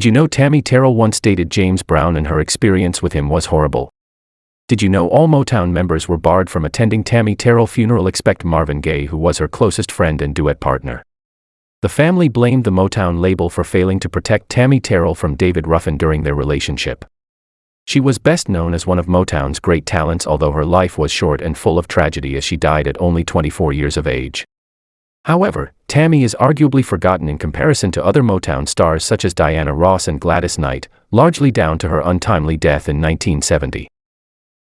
Did you know Tammy Terrell once dated James Brown and her experience with him was horrible? Did you know all Motown members were barred from attending Tammy Terrell funeral except Marvin Gaye, who was her closest friend and duet partner? The family blamed the Motown label for failing to protect Tammy Terrell from David Ruffin during their relationship. She was best known as one of Motown's great talents, although her life was short and full of tragedy as she died at only 24 years of age. However, Tammy is arguably forgotten in comparison to other Motown stars such as Diana Ross and Gladys Knight, largely down to her untimely death in 1970.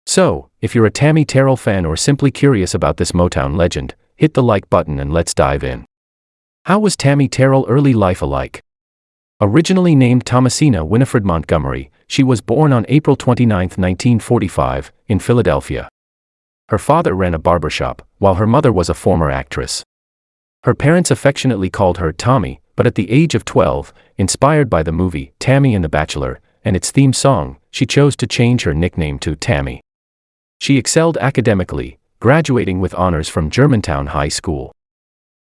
So, if you're a Tammy Terrell fan or simply curious about this Motown legend, hit the like button and let's dive in. How was Tammy Terrell early life alike? Originally named Thomasina Winifred Montgomery, she was born on April 29, 1945, in Philadelphia. Her father ran a barbershop, while her mother was a former actress. Her parents affectionately called her Tommy, but at the age of 12, inspired by the movie Tammy and the Bachelor and its theme song, she chose to change her nickname to Tammy. She excelled academically, graduating with honors from Germantown High School.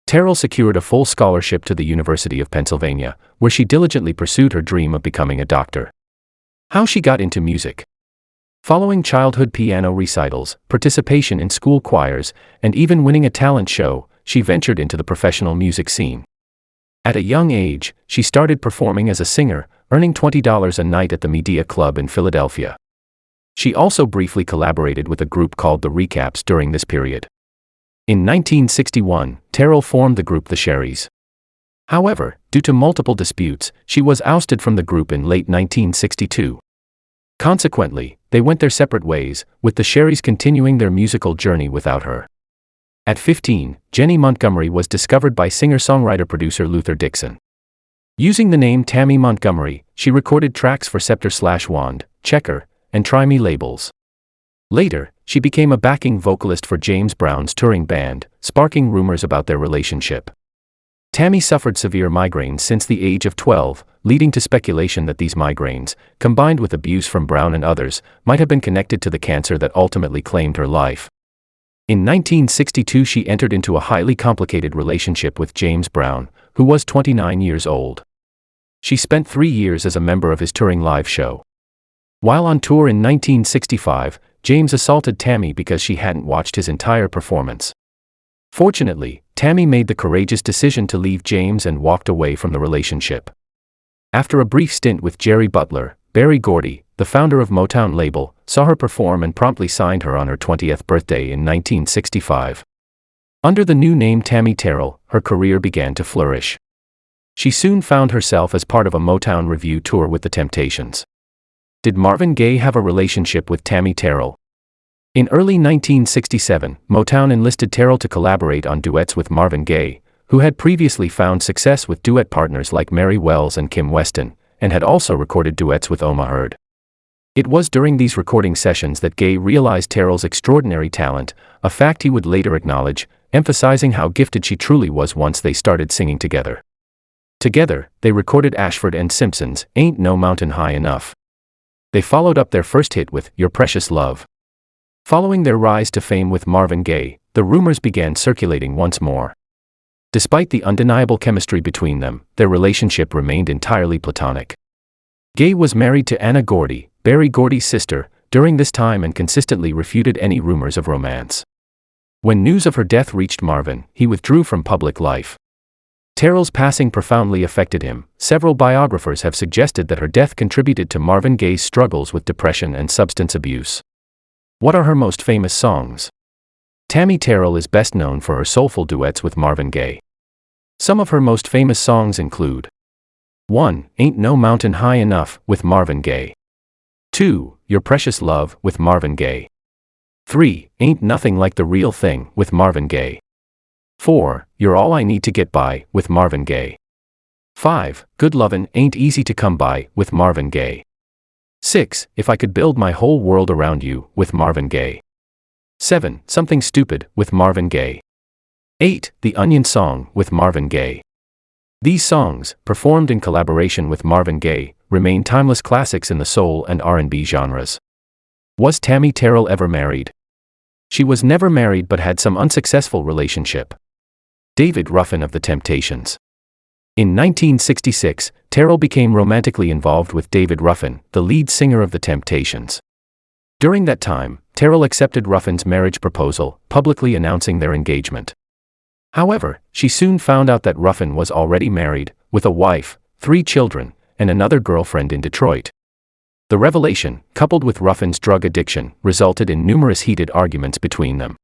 Terrell secured a full scholarship to the University of Pennsylvania, where she diligently pursued her dream of becoming a doctor. How she got into music. Following childhood piano recitals, participation in school choirs, and even winning a talent show, she ventured into the professional music scene. At a young age, she started performing as a singer, earning $20 a night at the Media Club in Philadelphia. She also briefly collaborated with a group called the Recaps during this period. In 1961, Terrell formed the group The Sherrys. However, due to multiple disputes, she was ousted from the group in late 1962. Consequently, they went their separate ways, with the Sherrys continuing their musical journey without her. At 15, Jenny Montgomery was discovered by singer-songwriter-producer Luther Dixon. Using the name Tammy Montgomery, she recorded tracks for Scepter/Wand, Checker, and Try Me labels. Later, she became a backing vocalist for James Brown's touring band, sparking rumors about their relationship. Tammy suffered severe migraines since the age of 12, leading to speculation that these migraines, combined with abuse from Brown and others, might have been connected to the cancer that ultimately claimed her life. In 1962, she entered into a highly complicated relationship with James Brown, who was 29 years old. She spent 3 years as a member of his touring live show. While on tour in 1965, James assaulted Tammy because she hadn't watched his entire performance. Fortunately, Tammy made the courageous decision to leave James and walked away from the relationship. After a brief stint with Jerry Butler, Berry Gordy, the founder of Motown label, saw her perform and promptly signed her on her 20th birthday in 1965. Under the new name Tammy Terrell, her career began to flourish. She soon found herself as part of a Motown review tour with the Temptations. Did Marvin Gaye have a relationship with Tammy Terrell? In early 1967, Motown enlisted Terrell to collaborate on duets with Marvin Gaye, who had previously found success with duet partners like Mary Wells and Kim Weston, and had also recorded duets with Oma Hurd. It was during these recording sessions that Gaye realized Terrell's extraordinary talent, a fact he would later acknowledge, emphasizing how gifted she truly was once they started singing together. Together, they recorded Ashford and Simpson's Ain't No Mountain High Enough. They followed up their first hit with Your Precious Love. Following their rise to fame with Marvin Gaye, the rumors began circulating once more. Despite the undeniable chemistry between them, their relationship remained entirely platonic. Gaye was married to Anna Gordy, Berry Gordy's sister, during this time and consistently refuted any rumors of romance. When news of her death reached Marvin, he withdrew from public life. Terrell's passing profoundly affected him. Several biographers have suggested that her death contributed to Marvin Gaye's struggles with depression and substance abuse. What are her most famous songs? Tammy Terrell is best known for her soulful duets with Marvin Gaye. Some of her most famous songs include 1. Ain't No Mountain High Enough with Marvin Gaye. 2. Your Precious Love with Marvin Gaye. 3. Ain't Nothing Like the Real Thing with Marvin Gaye. 4. You're All I Need to Get By with Marvin Gaye. 5. Good Lovin' Ain't Easy to Come By with Marvin Gaye. 6. If I Could Build My Whole World Around You with Marvin Gaye. 7. Something Stupid with Marvin Gaye. 8. The Onion Song with Marvin Gaye. These songs, performed in collaboration with Marvin Gaye, remain timeless classics in the soul and R&B genres. Was Tammy Terrell ever married? She was never married but had some unsuccessful relationship. David Ruffin of the Temptations. In 1966, Terrell became romantically involved with David Ruffin, the lead singer of The Temptations. During that time, Terrell accepted Ruffin's marriage proposal, publicly announcing their engagement. However, she soon found out that Ruffin was already married, with a wife, 3 children, and another girlfriend in Detroit. The revelation, coupled with Ruffin's drug addiction, resulted in numerous heated arguments between them.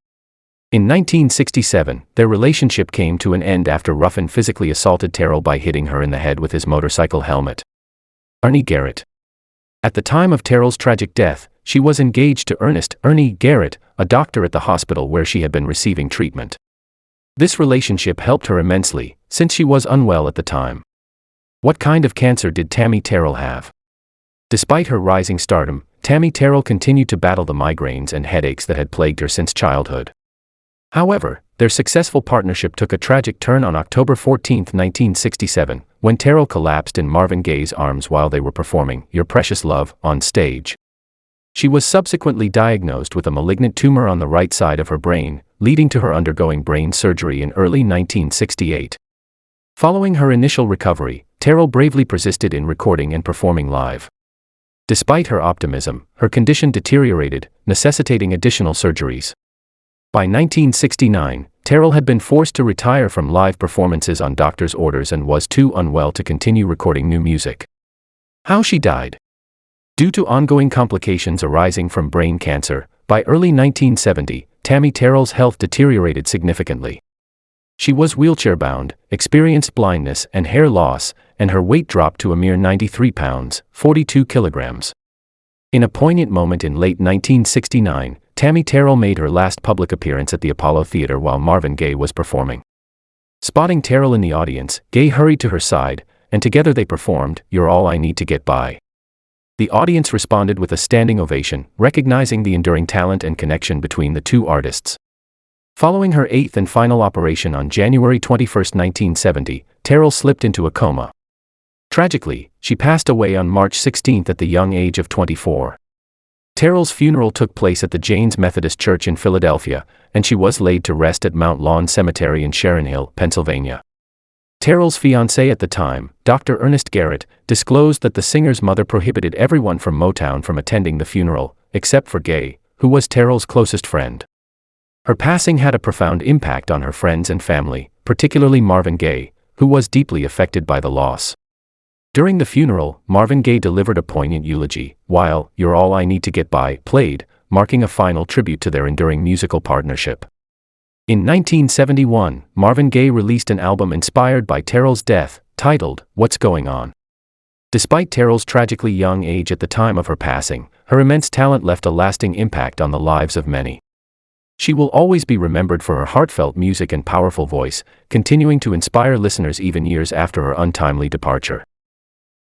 In 1967, their relationship came to an end after Ruffin physically assaulted Terrell by hitting her in the head with his motorcycle helmet. Ernie Garrett. At the time of Terrell's tragic death, she was engaged to Ernie Garrett, a doctor at the hospital where she had been receiving treatment. This relationship helped her immensely, since she was unwell at the time. What kind of cancer did Tammy Terrell have? Despite her rising stardom, Tammy Terrell continued to battle the migraines and headaches that had plagued her since childhood. However, their successful partnership took a tragic turn on October 14, 1967, when Terrell collapsed in Marvin Gaye's arms while they were performing Your Precious Love on stage. She was subsequently diagnosed with a malignant tumor on the right side of her brain, leading to her undergoing brain surgery in early 1968. Following her initial recovery, Terrell bravely persisted in recording and performing live. Despite her optimism, her condition deteriorated, necessitating additional surgeries. By 1969, Terrell had been forced to retire from live performances on doctor's orders and was too unwell to continue recording new music. How she died? Due to ongoing complications arising from brain cancer, by early 1970, Tammy Terrell's health deteriorated significantly. She was wheelchair-bound, experienced blindness and hair loss, and her weight dropped to a mere 93 pounds, 42 kilograms. In a poignant moment in late 1969, Tammy Terrell made her last public appearance at the Apollo Theater while Marvin Gaye was performing. Spotting Terrell in the audience, Gaye hurried to her side, and together they performed You're All I Need to Get By. The audience responded with a standing ovation, recognizing the enduring talent and connection between the two artists. Following her 8th and final operation on January 21, 1970, Terrell slipped into a coma. Tragically, she passed away on March 16 at the young age of 24. Terrell's funeral took place at the Janes Methodist Church in Philadelphia, and she was laid to rest at Mount Lawn Cemetery in Sharon Hill, Pennsylvania. Terrell's fiancé at the time, Dr. Ernest Garrett, disclosed that the singer's mother prohibited everyone from Motown from attending the funeral, except for Gaye, who was Terrell's closest friend. Her passing had a profound impact on her friends and family, particularly Marvin Gaye, who was deeply affected by the loss. During the funeral, Marvin Gaye delivered a poignant eulogy, while You're All I Need to Get By played, marking a final tribute to their enduring musical partnership. In 1971, Marvin Gaye released an album inspired by Terrell's death, titled What's Going On. Despite Terrell's tragically young age at the time of her passing, her immense talent left a lasting impact on the lives of many. She will always be remembered for her heartfelt music and powerful voice, continuing to inspire listeners even years after her untimely departure.